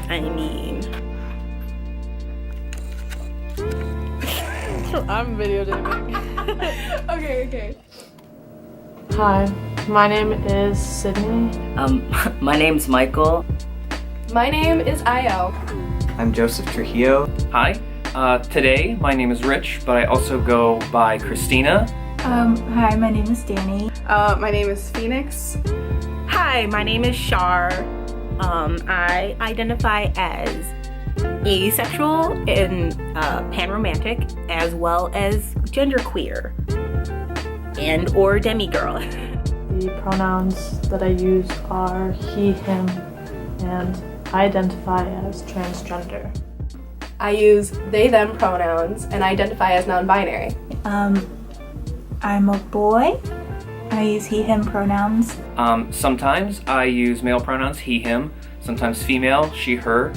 I mean... I'm videotaping. Okay. Hi, my name is Sydney. My name's Michael. My name is Io. I'm Joseph Trujillo. Hi, today my name is Rich, but I also go by Christina. Hi, my name is Danny. My name is Phoenix. Hi, my name is Shar. I identify as asexual and panromantic, as well as genderqueer and or demigirl. The pronouns that I use are he, him, and I identify as transgender. I use they, them pronouns and identify as non-binary. I'm a boy. I use he, him pronouns. Sometimes I use male pronouns, he, him, sometimes female, she, her,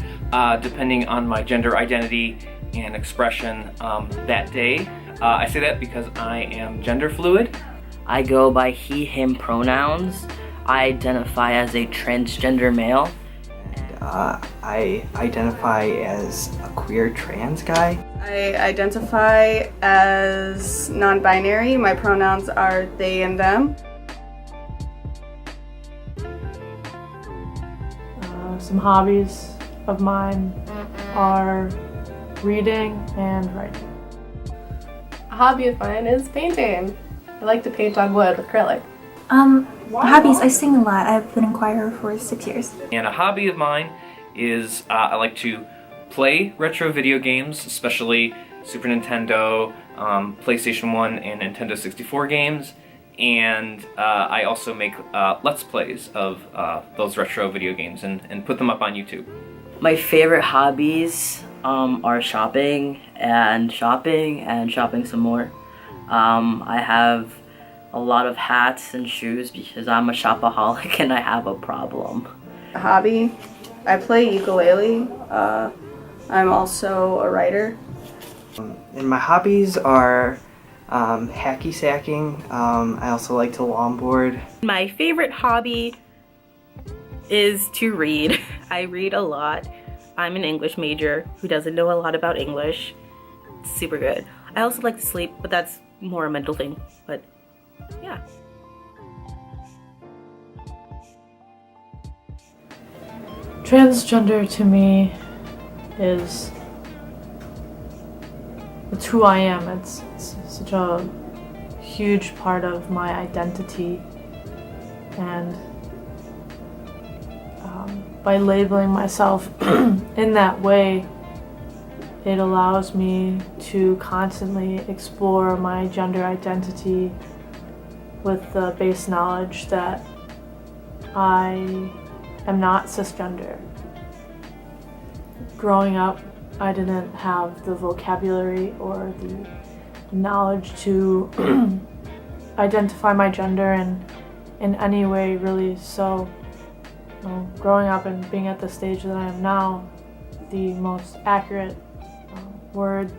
depending on my gender identity and expression that day. I say that because I am gender fluid. I go by he, him pronouns. I identify as a transgender male. I identify as a queer trans guy. I identify as non-binary. My pronouns are they and them. Some hobbies of mine are reading and writing. A hobby of mine is painting. I like to paint on wood with acrylic. Hobbies, I sing a lot. I've been in choir for 6 years. And a hobby of mine is I like to play retro video games, especially Super Nintendo, PlayStation 1, and Nintendo 64 games. And I also make Let's Plays of those retro video games and put them up on YouTube. My favorite hobbies are shopping and shopping some more. I have a lot of hats and shoes because I'm a shopaholic and I have a problem. A hobby? I play ukulele. I'm also a writer. And my hobbies are hacky sacking. I also like to longboard. My favorite hobby is to read. I read a lot. I'm an English major who doesn't know a lot about English. It's super good. I also like to sleep, but that's more a mental thing. But yeah. Transgender to me is, it's who I am. It's such a huge part of my identity, and by labeling myself in that way, it allows me to constantly explore my gender identity with the base knowledge that I am not cisgender. Growing up, I didn't have the vocabulary or the knowledge to identify my gender in any way, really. So, growing up and being at the stage that I am now, the most accurate word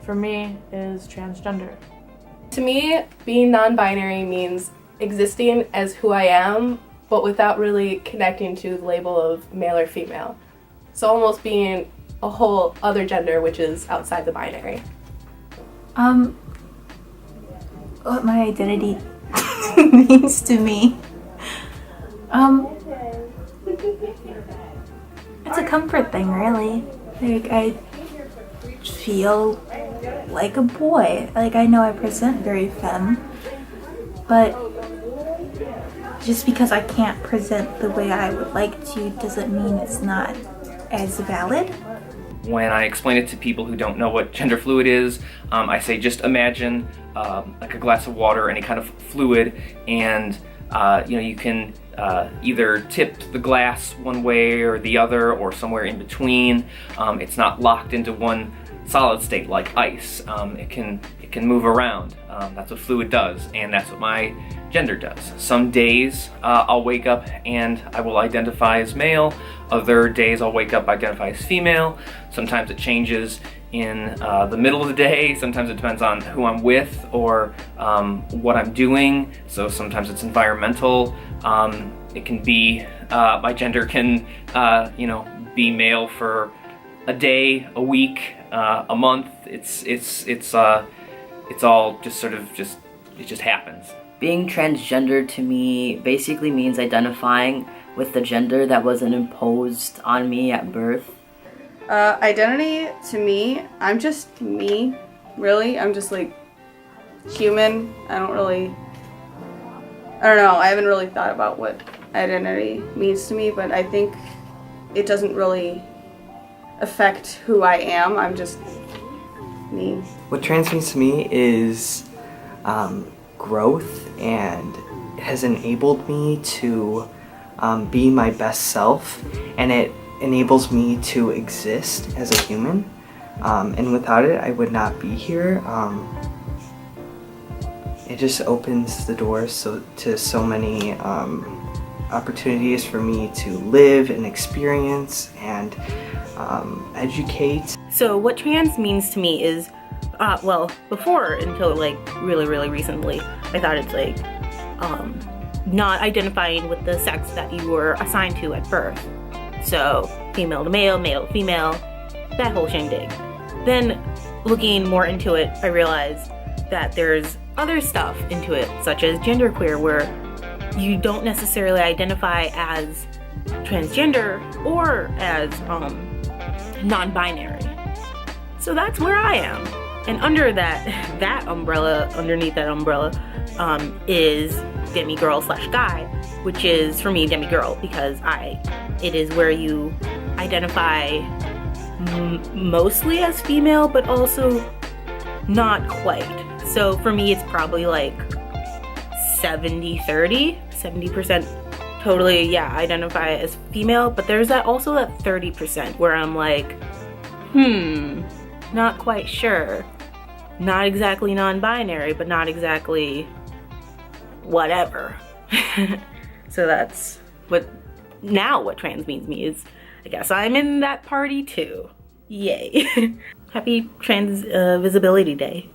for me is transgender. To me, being non-binary means existing as who I am, but without really connecting to the label of male or female. So almost being a whole other gender which is outside the binary. What my identity means to me. It's a comfort thing, really. Like, I feel like a boy. Like, I know I present very femme, but just because I can't present the way I would like to doesn't mean it's not as valid. When I explain it to people who don't know what gender fluid is, I say just imagine like a glass of water, any kind of fluid, and you can either tip the glass one way or the other or somewhere in between. It's not locked into one solid state like ice. It can move around. That's what fluid does, and that's what my gender does. Some days I'll wake up and I will identify as male. Other days I'll wake up, identify as female. Sometimes it changes in the middle of the day. Sometimes it depends on who I'm with or what I'm doing. So sometimes it's environmental It can be, my gender can, you know, be male for a day, a week, a month. It's all just sort of it just happens. Being transgender to me basically means identifying with the gender that wasn't imposed on me at birth. Identity to me, I'm just me, really. I'm just like human. I don't know, I haven't really thought about what identity means to me, but I think it doesn't really affect who I am. I'm just me. What trans means to me is growth, and has enabled me to be my best self, and it enables me to exist as a human, and without it I would not be here. It just opens the doors to so many opportunities for me to live and experience and educate. So what trans means to me is, well, before, until like really recently, I thought it's like not identifying with the sex that you were assigned to at birth. So female to male, male to female, that whole shindig. Then looking more into it, I realized that there's other stuff into it, such as genderqueer, where you don't necessarily identify as transgender or as non-binary. So that's where I am. And under that umbrella, underneath that umbrella, is demi-girl / guy, which is for me demi-girl because it is where you identify mostly as female, but also not quite. So for me, it's probably like 70-30, 70% totally, yeah, identify as female, but there's also that 30% where I'm like, not quite sure. Not exactly non-binary, but not exactly whatever. So that's what trans means to me is, I guess I'm in that party too. Yay. Happy Trans Visibility Day.